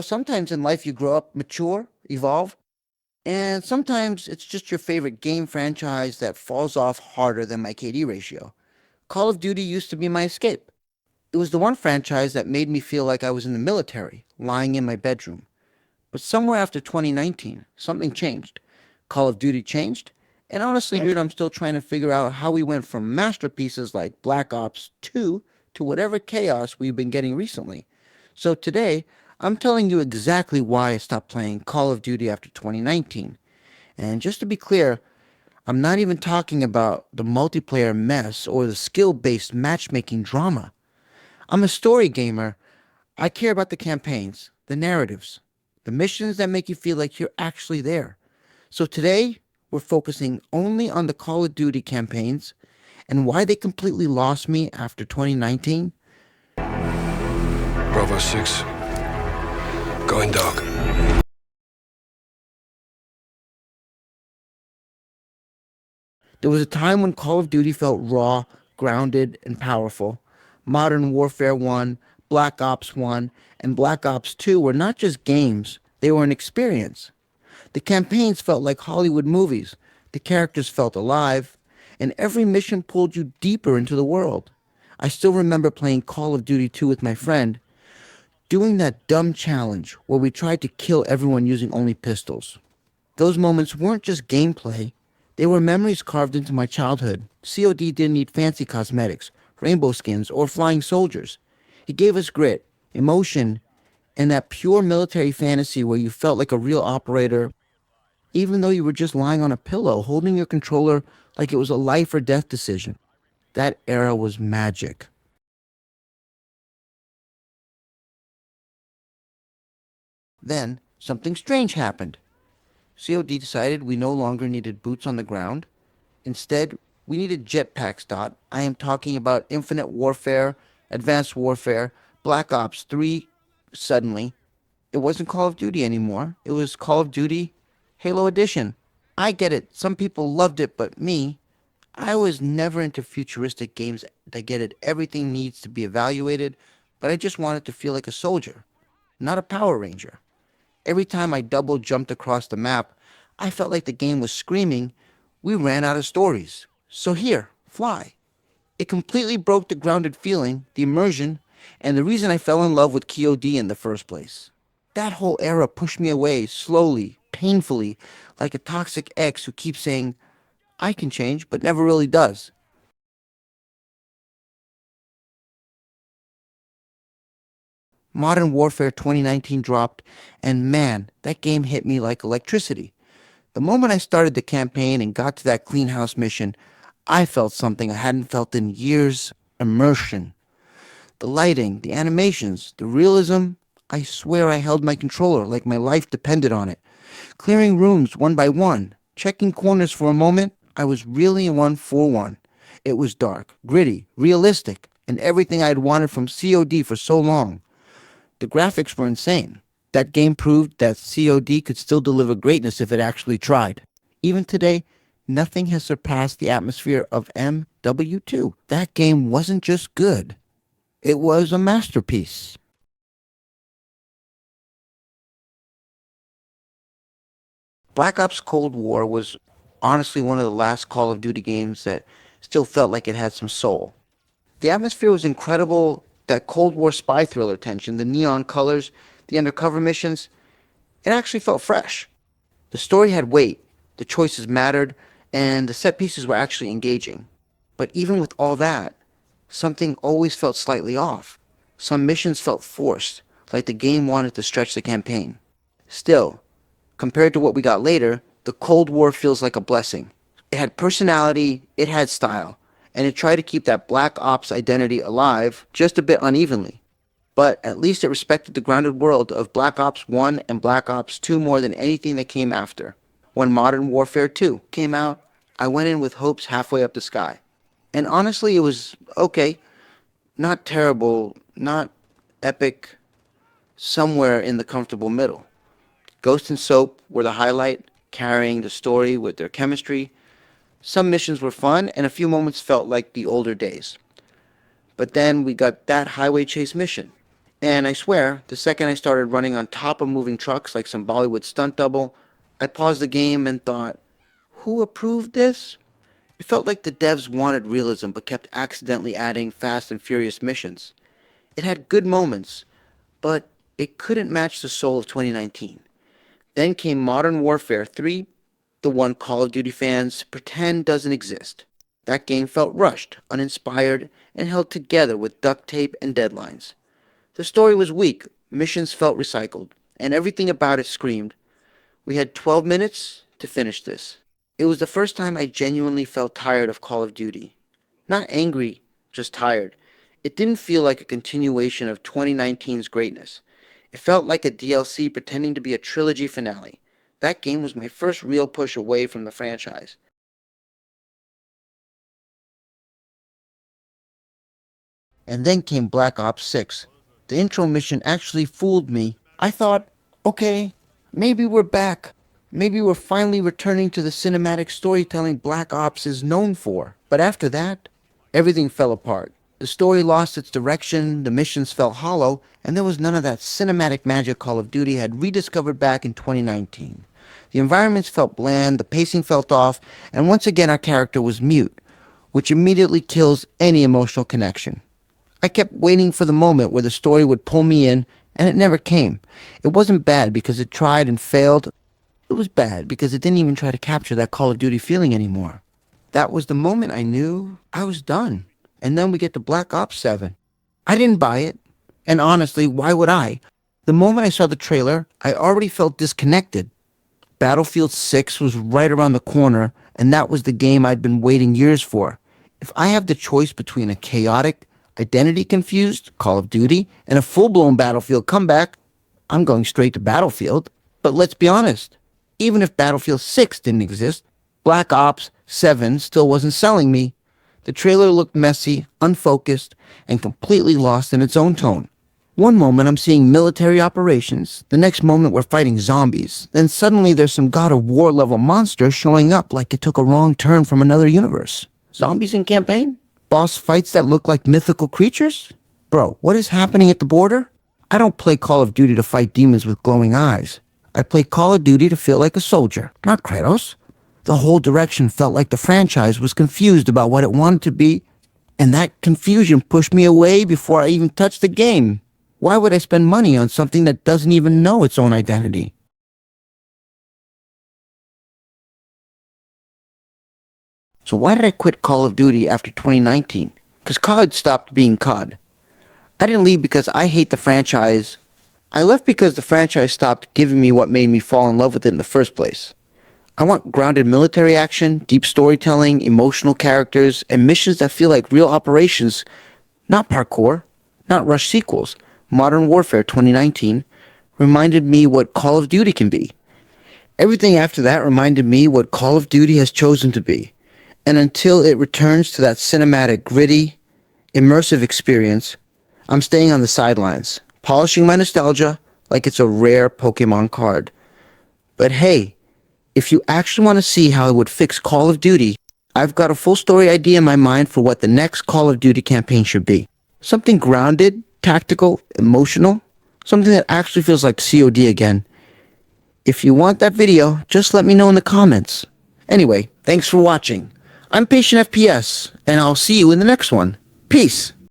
Sometimes in life you grow up, mature, evolve, and sometimes it's just your favorite game franchise that falls off harder than my KD ratio. Call of Duty used to be my escape. It was the one franchise that made me feel like I was in the military, lying in my bedroom. But somewhere after 2019, something changed. Call of Duty changed, and honestly, dude, I'm still trying to figure out how we went from masterpieces like Black Ops 2 to whatever chaos we've been getting recently. So today, I'm telling you exactly why I stopped playing Call of Duty after 2019. And just to be clear, I'm not even talking about the multiplayer mess or the skill-based matchmaking drama. I'm a story gamer. I care about the campaigns, the narratives, the missions that make you feel like you're actually there. So today, we're focusing only on the Call of Duty campaigns and why they completely lost me after 2019. Bravo 6, going dark. There was a time when Call of Duty felt raw, grounded, and powerful. Modern Warfare 1, Black Ops 1, and Black Ops 2 were not just games, they were an experience. The campaigns felt like Hollywood movies, the characters felt alive, and every mission pulled you deeper into the world. I still remember playing Call of Duty 2 with my friend, doing that dumb challenge where we tried to kill everyone using only pistols. Those moments weren't just gameplay, they were memories carved into my childhood. COD didn't need fancy cosmetics, rainbow skins, or flying soldiers. It gave us grit, emotion, and that pure military fantasy where you felt like a real operator, even though you were just lying on a pillow, holding your controller like it was a life or death decision. That era was magic. Then, something strange happened. COD decided we no longer needed boots on the ground. Instead, we needed jetpacks. I am talking about Infinite Warfare, Advanced Warfare, Black Ops 3. Suddenly, it wasn't Call of Duty anymore. It was Call of Duty Halo Edition. I get it. Some people loved it, but me, I was never into futuristic games that get it. Everything needs to be evaluated, but I just wanted to feel like a soldier, not a Power Ranger. Every time I double jumped across the map, I felt like the game was screaming, we ran out of stories. So here, fly. It completely broke the grounded feeling, the immersion, and the reason I fell in love with COD in the first place. That whole era pushed me away slowly, painfully, like a toxic ex who keeps saying, I can change, but never really does. Modern Warfare 2019 dropped, and man, that game hit me like electricity. The moment I started the campaign and got to that clean house mission, I felt something I hadn't felt in years: immersion. The lighting, the animations, the realism. I swear I held my controller like my life depended on it. Clearing rooms one by one, checking corners for a moment, I was really in 1-4-1. It was dark, gritty, realistic, and everything I had wanted from COD for so long. The graphics were insane. That game proved that COD could still deliver greatness if it actually tried. Even today, nothing has surpassed the atmosphere of MW2. That game wasn't just good, it was a masterpiece. Black Ops Cold War was honestly one of the last Call of Duty games that still felt like it had some soul. The atmosphere was incredible, that Cold War spy thriller tension, the neon colors, the undercover missions, it actually felt fresh. The story had weight, the choices mattered, and the set pieces were actually engaging. But even with all that, something always felt slightly off. Some missions felt forced, like the game wanted to stretch the campaign. Still, compared to what we got later, the Cold War feels like a blessing. It had personality, it had style, and it tried to keep that Black Ops identity alive just a bit unevenly. But at least it respected the grounded world of Black Ops 1 and Black Ops 2 more than anything that came after. When Modern Warfare 2 came out, I went in with hopes halfway up the sky. And honestly, it was okay. Not terrible, not epic, somewhere in the comfortable middle. Ghost and Soap were the highlight, carrying the story with their chemistry. Some missions were fun, and a few moments felt like the older days. But then we got that highway chase mission. And I swear, the second I started running on top of moving trucks like some Bollywood stunt double, I paused the game and thought, who approved this? It felt like the devs wanted realism but kept accidentally adding fast and furious missions. It had good moments, but it couldn't match the soul of 2019. Then came Modern Warfare 3, the one Call of Duty fans pretend doesn't exist. That game felt rushed, uninspired, and held together with duct tape and deadlines. The story was weak, missions felt recycled, and everything about it screamed, we had 12 minutes to finish this. It was the first time I genuinely felt tired of Call of Duty. Not angry, just tired. It didn't feel like a continuation of 2019's greatness. It felt like a DLC pretending to be a trilogy finale. That game was my first real push away from the franchise. And then came Black Ops 6. The intro mission actually fooled me. I thought, okay, maybe we're back. Maybe we're finally returning to the cinematic storytelling Black Ops is known for. But after that, everything fell apart. The story lost its direction, the missions felt hollow, and there was none of that cinematic magic Call of Duty had rediscovered back in 2019. The environments felt bland, the pacing felt off, and once again our character was mute, which immediately kills any emotional connection. I kept waiting for the moment where the story would pull me in, and it never came. It wasn't bad because it tried and failed. It was bad because it didn't even try to capture that Call of Duty feeling anymore. That was the moment I knew I was done. And then we get to Black Ops 7. I didn't buy it. And honestly, why would I? The moment I saw the trailer, I already felt disconnected. Battlefield 6 was right around the corner, and that was the game I'd been waiting years for. If I have the choice between a chaotic, identity-confused Call of Duty and a full-blown Battlefield comeback, I'm going straight to Battlefield. But let's be honest, even if Battlefield 6 didn't exist, Black Ops 7 still wasn't selling me. The trailer looked messy, unfocused, and completely lost in its own tone. One moment I'm seeing military operations, the next moment we're fighting zombies, then suddenly there's some God of War level monster showing up like it took a wrong turn from another universe. Zombies in campaign? Boss fights that look like mythical creatures? Bro, what is happening at the border? I don't play Call of Duty to fight demons with glowing eyes. I play Call of Duty to feel like a soldier, not Kratos. The whole direction felt like the franchise was confused about what it wanted to be, and that confusion pushed me away before I even touched the game. Why would I spend money on something that doesn't even know its own identity? So why did I quit Call of Duty after 2019? Because COD stopped being COD. I didn't leave because I hate the franchise. I left because the franchise stopped giving me what made me fall in love with it in the first place. I want grounded military action, deep storytelling, emotional characters, and missions that feel like real operations, not parkour, not rush sequels. Modern Warfare 2019 reminded me what Call of Duty can be. Everything after that reminded me what Call of Duty has chosen to be. And until it returns to that cinematic, gritty, immersive experience, I'm staying on the sidelines, polishing my nostalgia like it's a rare Pokemon card. But hey, if you actually want to see how it would fix Call of Duty, I've got a full story idea in my mind for what the next Call of Duty campaign should be. Something grounded, tactical, emotional, something that actually feels like COD again. If you want that video, just let me know in the comments. Anyway, thanks for watching. I'm patientFPS, and I'll see you in the next one. Peace.